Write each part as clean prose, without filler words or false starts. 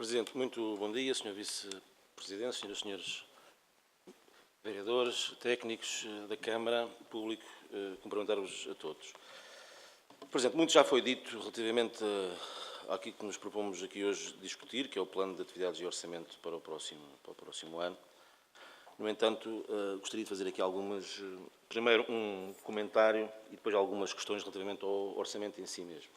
Presidente, muito bom dia, Sr. Vice-Presidente, Senhoras e Senhores vereadores, técnicos da Câmara, público, cumprimentar-vos a todos. Presidente, muito já foi dito relativamente àquilo que nos propomos aqui hoje discutir, que é o plano de atividades e orçamento para o próximo ano. No entanto, gostaria de fazer aqui primeiro um comentário e depois algumas questões relativamente ao orçamento em si mesmo.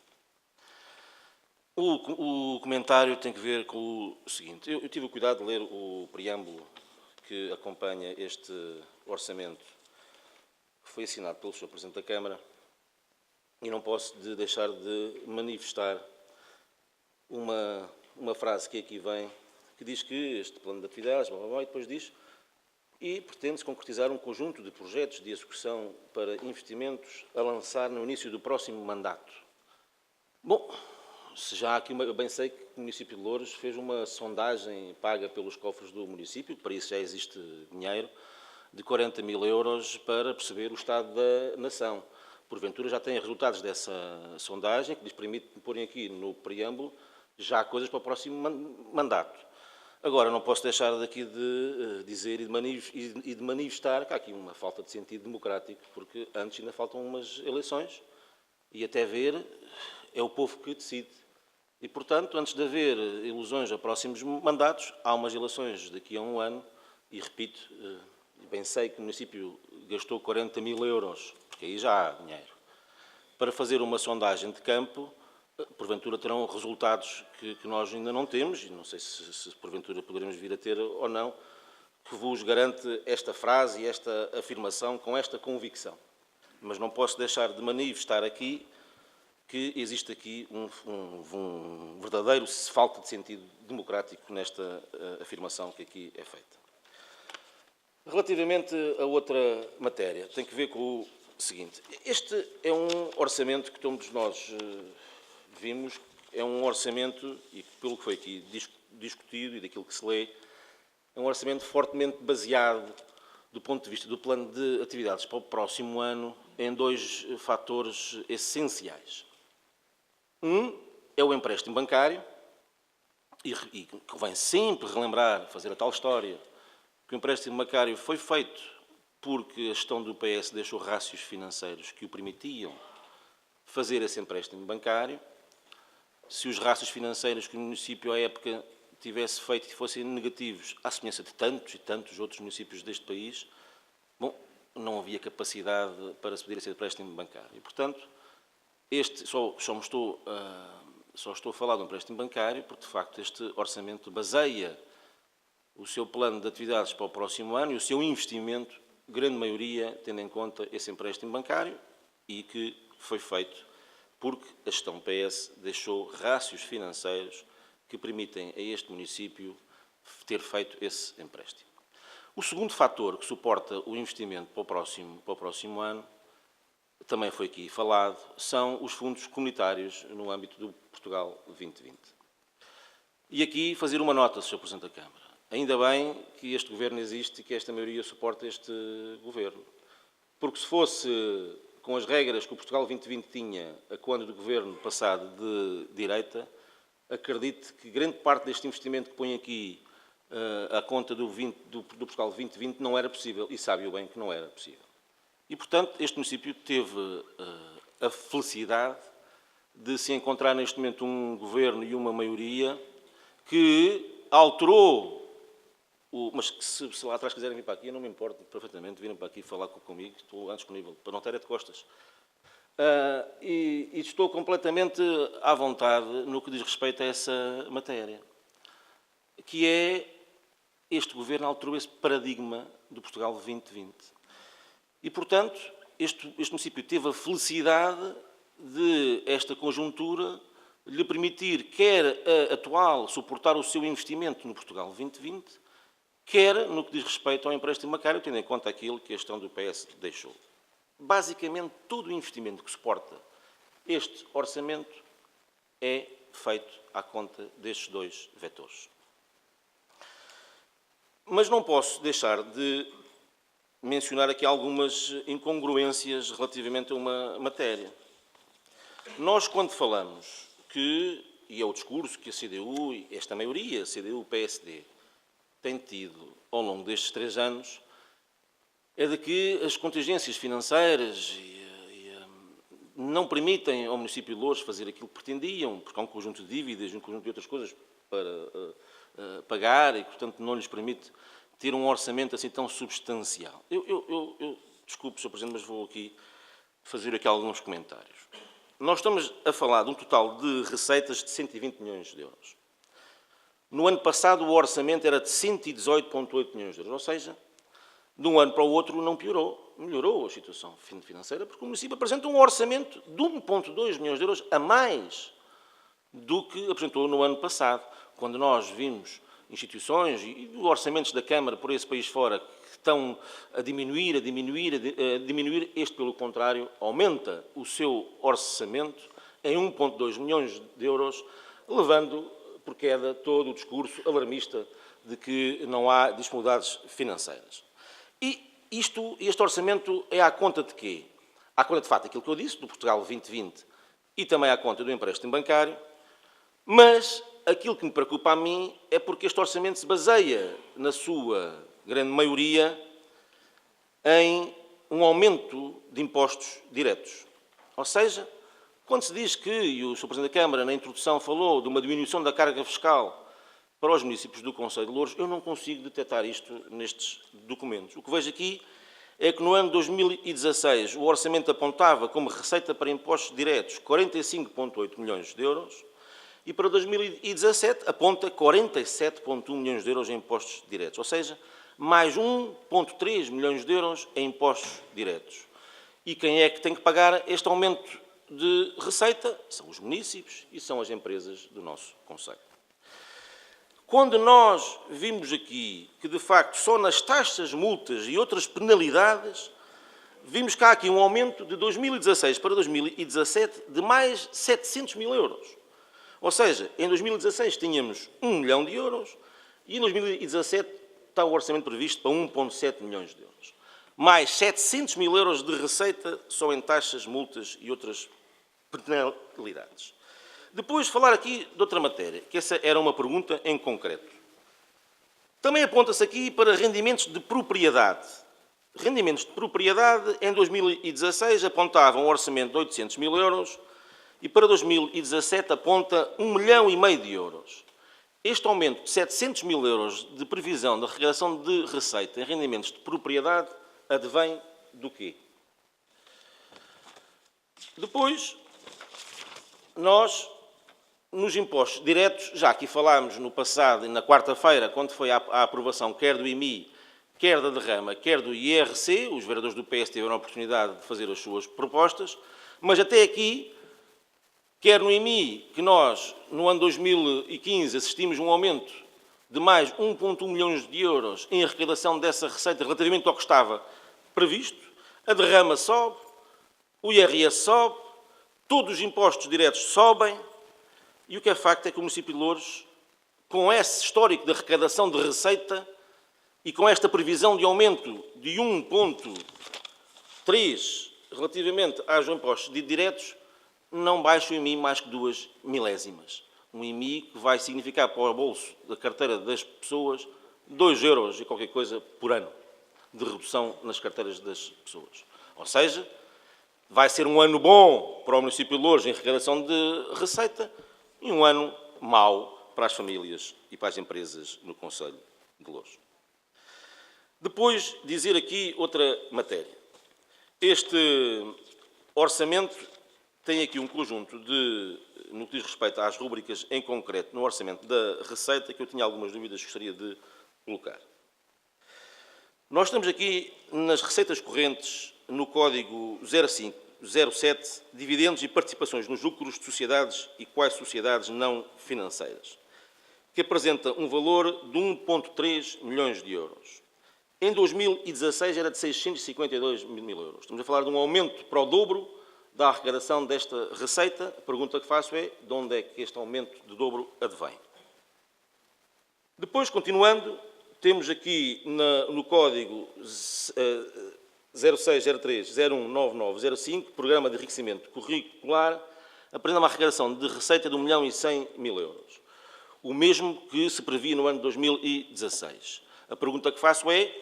O comentário tem que ver com o seguinte. Eu tive o cuidado de ler o preâmbulo que acompanha este orçamento, que foi assinado pelo Sr. Presidente da Câmara, e não posso deixar de manifestar uma frase que aqui vem, que diz que este plano de atividades, e depois diz, e pretende-se concretizar um conjunto de projetos de execução para investimentos a lançar no início do próximo mandato. Bom, se já há aqui eu bem sei que o município de Louros fez uma sondagem paga pelos cofres do município, para isso já existe dinheiro, de 40 mil euros para perceber o estado da nação. Porventura já têm resultados dessa sondagem, que lhes permite porem aqui no preâmbulo já coisas para o próximo mandato. Agora, não posso deixar daqui de dizer e de manifestar que há aqui uma falta de sentido democrático, porque antes ainda faltam umas eleições e até ver é o povo que decide. E, portanto, antes de haver ilusões a próximos mandatos, há umas eleições daqui a um ano, e repito, bem sei que o município gastou 40 mil euros, porque aí já há dinheiro, para fazer uma sondagem de campo, porventura terão resultados que nós ainda não temos, e não sei se porventura poderemos vir a ter ou não, que vos garante esta frase e esta afirmação com esta convicção. Mas não posso deixar de manifestar aqui que existe aqui um verdadeiro falta de sentido democrático nesta afirmação que aqui é feita. Relativamente a outra matéria, tem que ver com o seguinte. Este é um orçamento que todos nós vimos, é um orçamento, e pelo que foi aqui discutido e daquilo que se lê, é um orçamento fortemente baseado, do ponto de vista do plano de atividades para o próximo ano, em dois fatores essenciais. Um é o empréstimo bancário, e convém sempre relembrar, fazer a tal história, que o empréstimo bancário foi feito porque a gestão do PS deixou rácios financeiros que o permitiam fazer esse empréstimo bancário. Se os rácios financeiros que o município, à época, tivesse feito e fossem negativos, à semelhança de tantos e tantos outros municípios deste país, bom, não havia capacidade para se pedir esse empréstimo bancário. E, portanto, só estou a falar do empréstimo bancário porque, de facto, este orçamento baseia o seu plano de atividades para o próximo ano e o seu investimento, grande maioria, tendo em conta esse empréstimo bancário e que foi feito porque a gestão PS deixou rácios financeiros que permitem a este município ter feito esse empréstimo. O segundo fator que suporta o investimento para o próximo ano, também foi aqui falado, são os fundos comunitários no âmbito do Portugal 2020. E aqui fazer uma nota, Sr. Presidente da Câmara. Ainda bem que este Governo existe e que esta maioria suporta este Governo. Porque se fosse com as regras que o Portugal 2020 tinha a quando do Governo passado de direita, acredite que grande parte deste investimento que põe aqui à conta do Portugal 2020 não era possível. E sabe-o bem que não era possível. E, portanto, este município teve a felicidade de se encontrar neste momento um Governo e uma maioria que alterou, mas que se lá atrás quiserem vir para aqui, eu não me importo perfeitamente, virem para aqui falar comigo, estou disponível, para não ter de costas. E estou completamente à vontade no que diz respeito a essa matéria, que é este Governo alterou esse paradigma do Portugal 2020. E, portanto, este município teve a felicidade de esta conjuntura lhe permitir, quer a atual, suportar o seu investimento no Portugal 2020, quer no que diz respeito ao empréstimo bancário, tendo em conta aquilo que a gestão do PS deixou. Basicamente, todo o investimento que suporta este orçamento é feito à conta destes dois vetores. Mas não posso deixar de mencionar aqui algumas incongruências relativamente a uma matéria. Nós, quando falamos que e é o discurso que a CDU, esta maioria, a CDU, o PSD, tem tido ao longo destes 3 anos, é de que as contingências financeiras não permitem ao município de Loures fazer aquilo que pretendiam, porque há um conjunto de dívidas e um conjunto de outras coisas para pagar e, portanto, não lhes permite ter um orçamento assim tão substancial. Desculpe, Sr. Presidente, mas vou aqui fazer aqui alguns comentários. Nós estamos a falar de um total de receitas de 120 milhões de euros. No ano passado, o orçamento era de 118,8 milhões de euros, ou seja, de um ano para o outro não piorou, melhorou a situação financeira, porque o município apresenta um orçamento de 1,2 milhões de euros a mais do que apresentou no ano passado, quando nós vimos instituições e orçamentos da Câmara por esse país fora que estão a diminuir, este, pelo contrário, aumenta o seu orçamento em 1,2 milhões de euros, levando por queda todo o discurso alarmista de que não há disponibilidades financeiras. E este orçamento é à conta de quê? À conta, de facto, aquilo que eu disse, do Portugal 2020 e também à conta do empréstimo bancário, mas aquilo que me preocupa a mim é porque este orçamento se baseia, na sua grande maioria, em um aumento de impostos diretos. Ou seja, quando se diz que, e o Sr. Presidente da Câmara, na introdução, falou de uma diminuição da carga fiscal para os municípios do Concelho de Loures, eu não consigo detectar isto nestes documentos. O que vejo aqui é que no ano de 2016 o orçamento apontava como receita para impostos diretos 45,8 milhões de euros e para 2017 aponta 47,1 milhões de euros em impostos diretos, ou seja, mais 1,3 milhões de euros em impostos diretos. E quem é que tem que pagar este aumento de receita? São os municípios e são as empresas do nosso concelho. Quando nós vimos aqui que, de facto, só nas taxas, multas e outras penalidades, vimos que há aqui um aumento de 2016 para 2017 de mais 700 mil euros. Ou seja, em 2016 tínhamos 1 milhão de euros e em 2017 está o orçamento previsto para 1,7 milhões de euros. Mais 700 mil euros de receita só em taxas, multas e outras penalidades. Depois, falar aqui de outra matéria, que essa era uma pergunta em concreto. Também aponta-se aqui para rendimentos de propriedade. Rendimentos de propriedade, em 2016, apontavam um orçamento de 800 mil euros e para 2017 aponta 1,5 milhão de euros. Este aumento de 700 mil euros de previsão de arrecadação de receita em rendimentos de propriedade advém do quê? Depois, nós, nos impostos diretos, já aqui falámos no passado e na quarta-feira, quando foi a aprovação quer do IMI, quer da derrama, quer do IRC, os vereadores do PS tiveram a oportunidade de fazer as suas propostas, mas até aqui, quer no IMI, que nós, no ano 2015, assistimos a um aumento de mais 1,1 milhões de euros em arrecadação dessa receita relativamente ao que estava previsto, a derrama sobe, o IRS sobe, todos os impostos diretos sobem, e o que é facto é que o município de Loures, com esse histórico de arrecadação de receita e com esta previsão de aumento de 1,3 relativamente aos impostos diretos, não baixa o IMI mais que 2 milésimas. Um IMI que vai significar para o bolso da carteira das pessoas 2 euros e qualquer coisa por ano de redução nas carteiras das pessoas. Ou seja, vai ser um ano bom para o município de Loures em arrecadação de receita e um ano mau para as famílias e para as empresas no concelho de Loures. Depois, dizer aqui outra matéria. Este orçamento tem aqui um conjunto de, no que diz respeito às rúbricas em concreto, no orçamento da receita, que eu tinha algumas dúvidas que gostaria de colocar. Nós estamos aqui nas receitas correntes, no código 0507, dividendos e participações nos lucros de sociedades e quais sociedades não financeiras, que apresenta um valor de 1,3 milhões de euros. Em 2016 era de 652 mil euros. Estamos a falar de um aumento para o dobro da arrecadação desta receita. A pergunta que faço é, de onde é que este aumento de dobro advém? Depois, continuando, temos aqui no código 0603-019905, Programa de Enriquecimento Curricular, apresenta uma arrecadação de receita de 1.100.000 euros, o mesmo que se previa no ano de 2016. A pergunta que faço é,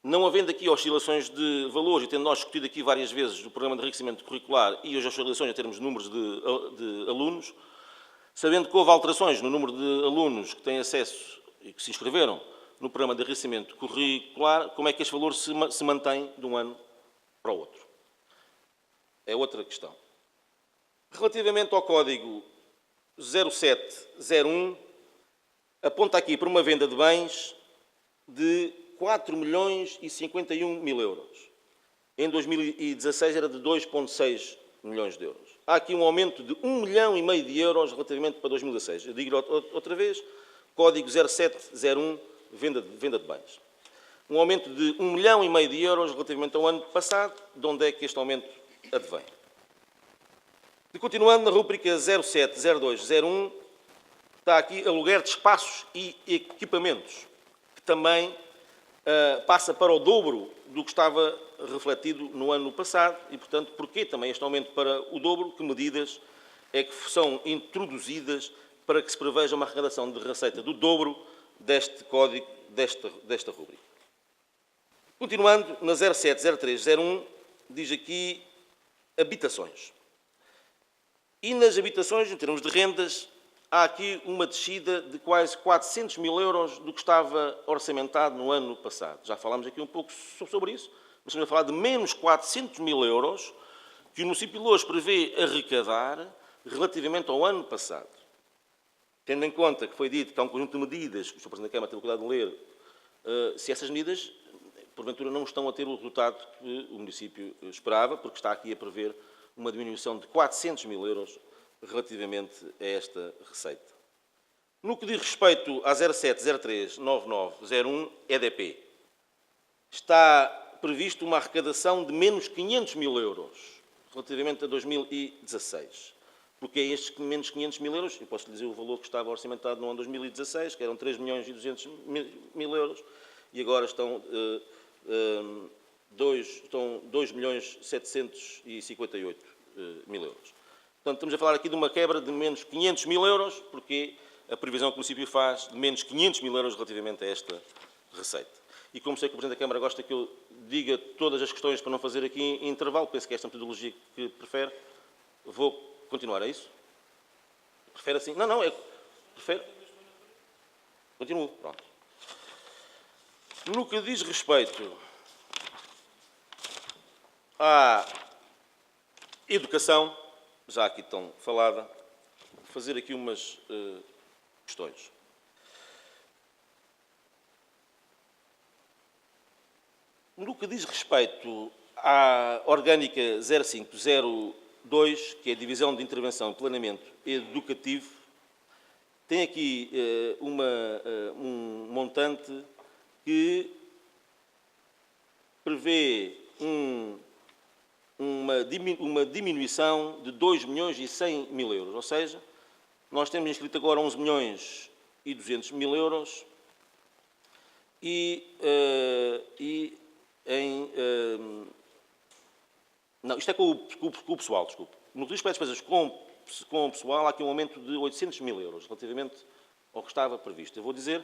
não havendo aqui oscilações de valores, e tendo nós discutido aqui várias vezes o programa de enriquecimento curricular e as oscilações em termos de números de alunos, sabendo que houve alterações no número de alunos que têm acesso e que se inscreveram no programa de enriquecimento curricular, como é que este valor se mantém de um ano para o outro? É outra questão. Relativamente ao código 0701, aponta aqui para uma venda de bens de 4.051.000 euros. Em 2016 era de 2,6 milhões de euros. Há aqui um aumento de 1,5 milhão de euros relativamente para 2016. Eu digo outra vez, código 0701, venda de bens. Um aumento de 1,5 milhão de euros relativamente ao ano passado. De onde é que este aumento advém? E continuando na rúbrica 070201, está aqui aluguer de espaços e equipamentos, que também passa para o dobro do que estava refletido no ano passado e, portanto, porquê também este aumento para o dobro? Que medidas é que são introduzidas para que se preveja uma arrecadação de receita do dobro deste código, desta rúbrica? Continuando, na 070301, diz aqui habitações. E nas habitações, em termos de rendas, há aqui uma descida de quase 400.000 euros do que estava orçamentado no ano passado. Já falámos aqui um pouco sobre isso, mas estamos a falar de menos 400.000 euros que o município de Loures prevê arrecadar relativamente ao ano passado. Tendo em conta que foi dito que há um conjunto de medidas, que o Sr. Presidente da Câmara teve cuidado de ler, se essas medidas, porventura, não estão a ter o resultado que o município esperava, porque está aqui a prever uma diminuição de 400.000 euros relativamente a esta receita. No que diz respeito à 07039901 EDP, está previsto uma arrecadação de menos 500.000 euros relativamente a 2016. Porque é estes menos 500.000 euros, eu posso lhe dizer o valor que estava orçamentado no ano 2016, que eram 3.200.000 euros, e agora estão 2.758.000 euros. Portanto, estamos a falar aqui de uma quebra de menos 500.000 euros, porque a previsão que o município faz de menos 500.000 euros relativamente a esta receita. E como sei que o Presidente da Câmara gosta que eu diga todas as questões para não fazer aqui em intervalo, penso que é esta metodologia que prefere, vou continuar, é isso? Prefere assim? Não, é... Prefere... Continuo, pronto. No que diz respeito à educação, já aqui tão falada, vou fazer aqui umas questões. No que diz respeito à orgânica 0502, que é a Divisão de Intervenção e Planeamento Educativo, tem aqui um montante que prevê uma diminuição de 2.100.000 euros. Ou seja, nós temos inscrito agora 11.200.000 euros não, isto é com o pessoal, desculpe. No que diz respeito às despesas com o pessoal, há aqui um aumento de 800.000 euros, relativamente ao que estava previsto. Eu vou dizer,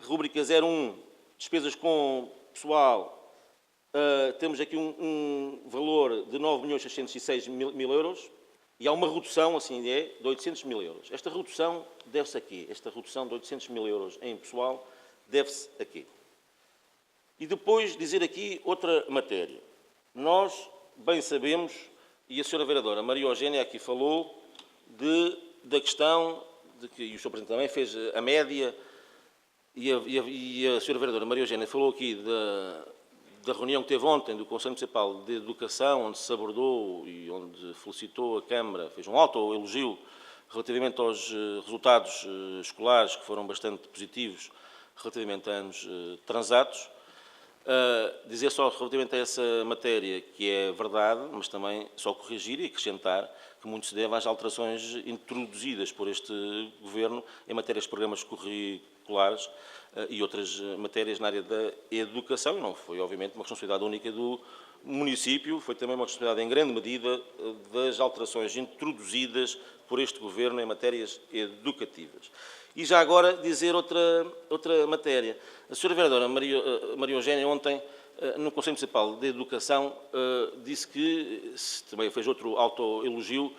rúbrica 01, despesas com pessoal, temos aqui um valor de 9.606.000 euros e há uma redução, assim é, de 800.000 euros. Esta redução deve-se a quê? Esta redução de 800.000 euros em pessoal deve-se a quê? E depois dizer aqui outra matéria. Nós bem sabemos, e a Sra. Vereadora Maria Eugénia aqui falou, da questão de que, e o Sr. Presidente também fez a média, e a Sra. Vereadora Maria Eugénia falou aqui da reunião que teve ontem do Conselho Municipal de Educação, onde se abordou e onde felicitou a Câmara, fez um autoelogio relativamente aos resultados escolares, que foram bastante positivos relativamente a anos transatos. Dizer só relativamente a essa matéria que é verdade, mas também só corrigir e acrescentar que muito se deve às alterações introduzidas por este Governo em matérias de programas curriculares e outras matérias na área da educação. Não foi, obviamente, uma responsabilidade única do município, foi também uma responsabilidade em grande medida das alterações introduzidas por este Governo em matérias educativas. E já agora dizer outra matéria. A Sra. Vereadora Maria Eugénia ontem, no Conselho Municipal de Educação, disse que, também fez outro autoelogio,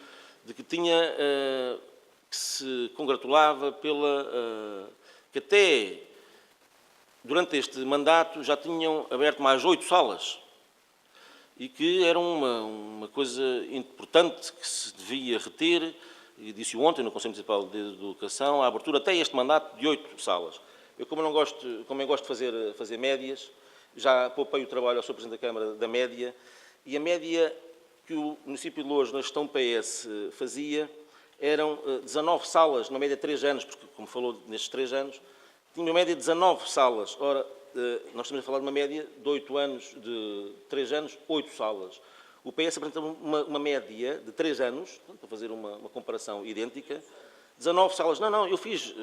de que que se congratulava que até durante este mandato já tinham aberto mais 8 salas e que era uma coisa importante que se devia reter, e disse ontem no Conselho Municipal de Educação, a abertura até este mandato de 8 salas. Eu, como gosto de fazer médias, já poupei o trabalho ao Sr. Presidente da Câmara da média, e a média que o município de Loures, na gestão PS, fazia, eram 19 salas, na média de 3 anos, porque, como falou, nestes 3 anos, tinha uma média de 19 salas. Ora, nós estamos a falar de uma média de 8 anos, de 3 anos, 8 salas. O PS apresenta uma média de 3 anos, para fazer uma comparação idêntica, 19 salas. Não, eu fez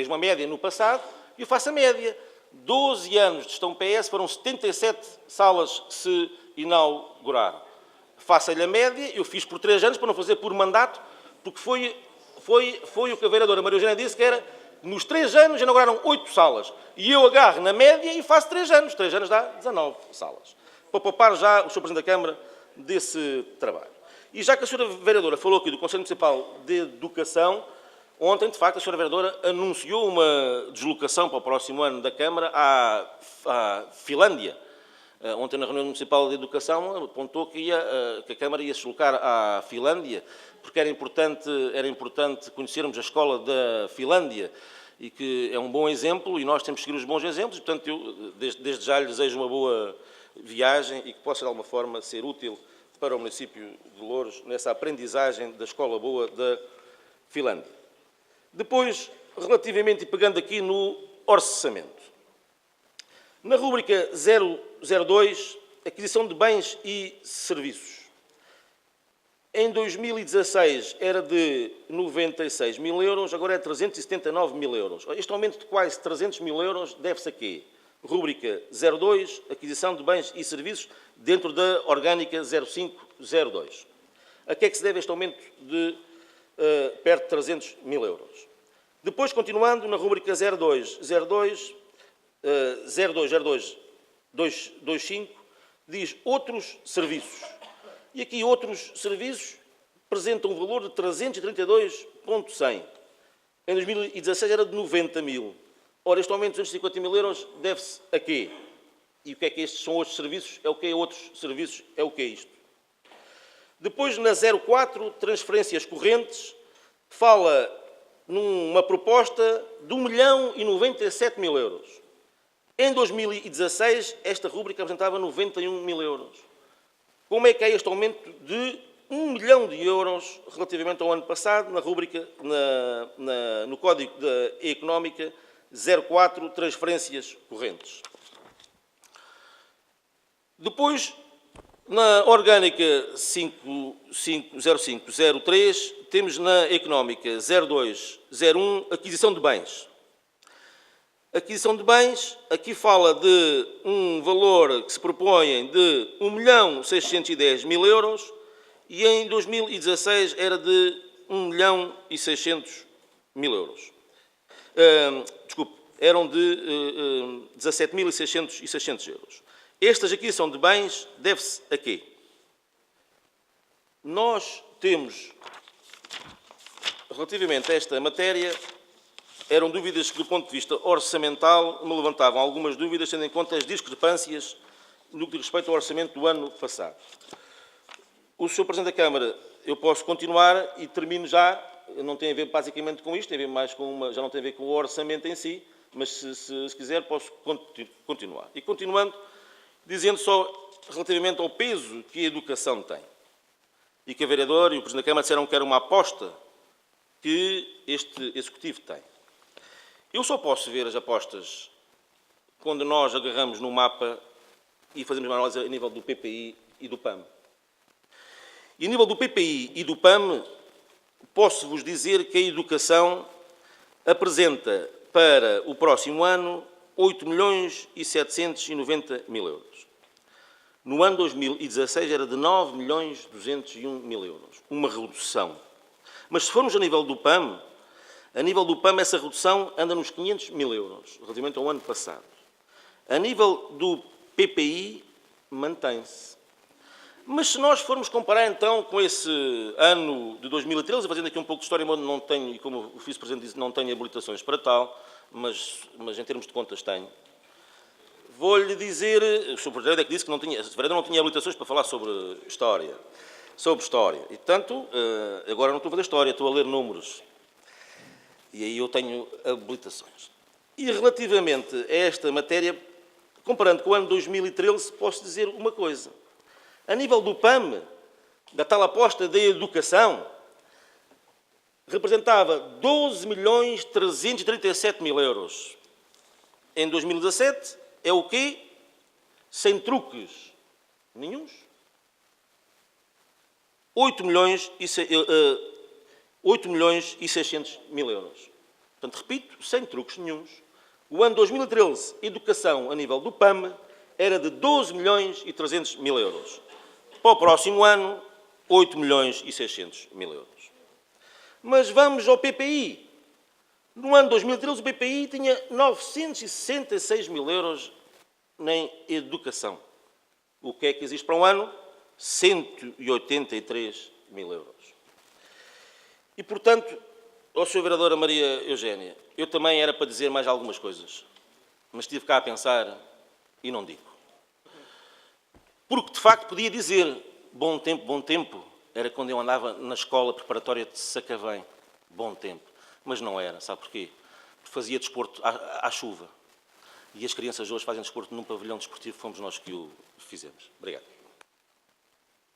uma média no passado e eu faço a média. 12 anos de gestão PS, foram 77 salas que se inauguraram. Faça-lhe a média, eu fiz por 3 anos, para não fazer por mandato, porque foi o que a vereadora Maria Eugénia disse, que era, nos 3 anos inauguraram 8 salas. E eu agarro na média e faço 3 anos. 3 anos dá 19 salas. Para poupar já o Sr. Presidente da Câmara desse trabalho. E já que a Sra. Vereadora falou aqui do Conselho Municipal de Educação, ontem, de facto, a Sra. Vereadora anunciou uma deslocação para o próximo ano da Câmara à Finlândia. Ontem, na reunião municipal de Educação, apontou que a Câmara ia se deslocar à Finlândia, porque era importante conhecermos a escola da Finlândia, e que é um bom exemplo, e nós temos que seguir os bons exemplos, e, portanto, eu, desde já lhe desejo uma boa viagem e que possa, de alguma forma, ser útil para o município de Loures nessa aprendizagem da escola boa da Finlândia. Depois, relativamente, e pegando aqui no orçamento, na rúbrica 002, aquisição de bens e serviços. Em 2016 era de 96 mil euros, agora é 379 mil euros. Este aumento de quase 300 mil euros deve-se a quê? Rúbrica 02, aquisição de bens e serviços, dentro da orgânica 0502. A que é que se deve este aumento de perto de 300 mil euros? Depois, continuando, na rúbrica 020225, diz outros serviços. E aqui outros serviços apresentam um valor de 332,100. Em 2016 era de 90 mil. Ora, este aumento de 250 mil euros deve-se a quê? E o que é que estes são outros serviços? É o que é outros serviços? É o que é isto? Depois, na 04, transferências correntes, fala numa proposta de 1.097 mil euros. Em 2016, esta rúbrica apresentava 91 mil euros. Como é que é este aumento de 1 milhão de euros relativamente ao ano passado, na rúbrica, no Código da Económica 04, transferências correntes? Depois, na orgânica 0503, temos na Económica 0201, aquisição de bens. Aquisição de bens, aqui fala de um valor que se propõe de 1.610.000 euros e em 2016 era de 1.600.000 euros. Eram de 17.600 euros. Esta aquisição de bens deve-se a quê? Nós temos, relativamente a esta matéria, eram dúvidas que, do ponto de vista orçamental, me levantavam algumas dúvidas, tendo em conta as discrepâncias no que diz respeito ao orçamento do ano passado. O Sr. Presidente da Câmara, eu posso continuar e termino já, não tem a ver basicamente com isto, tem a ver mais com já não tem a ver com o orçamento em si, mas se quiser posso continuar. E continuando, dizendo só relativamente ao peso que a educação tem, e que a vereadora e o Presidente da Câmara disseram que era uma aposta que este Executivo tem. Eu só posso ver as apostas quando nós agarramos no mapa e fazemos uma análise a nível do PPI e do PAM. E a nível do PPI e do PAM, posso-vos dizer que a educação apresenta para o próximo ano 8.790.000 euros. No ano 2016 era de 9.201.000 euros. Uma redução. Mas se formos a nível do PAM essa redução anda nos 500.000 euros, relativamente ao ano passado. A nível do PPI, mantém-se. Mas se nós formos comparar, então, com esse ano de 2013, fazendo aqui um pouco de história, mas não tenho, e como o Vice-Presidente disse, não tenho habilitações para tal, mas em termos de contas tenho. Vou-lhe dizer, o Sr. Presidente é que disse que não tinha habilitações para falar sobre história. E, portanto, agora não estou a fazer história, estou a ler números. E aí eu tenho habilitações. E relativamente a esta matéria, comparando com o ano 2013, posso dizer uma coisa. A nível do PAM, da tal aposta da educação, representava 12.337.000 euros. Em 2017, é o quê? Sem truques nenhuns. 8.600.000 euros. Portanto, repito, sem truques nenhuns. O ano 2013, educação a nível do PAM, era de 12.300.000 euros. Para o próximo ano, 8.600.000 euros. Mas vamos ao PPI. No ano 2013, o PPI tinha 966.000 euros em educação. O que é que existe para um ano? 183.000 euros. E, portanto, ó Sra. Vereadora Maria Eugénia, eu também era para dizer mais algumas coisas, mas estive cá a pensar e não digo. Porque, de facto, podia dizer bom tempo, era quando eu andava na escola preparatória de Sacavém. Bom tempo. Mas não era, sabe porquê? Porque fazia desporto à chuva. E as crianças hoje fazem desporto num pavilhão desportivo, fomos nós que o fizemos. Obrigado.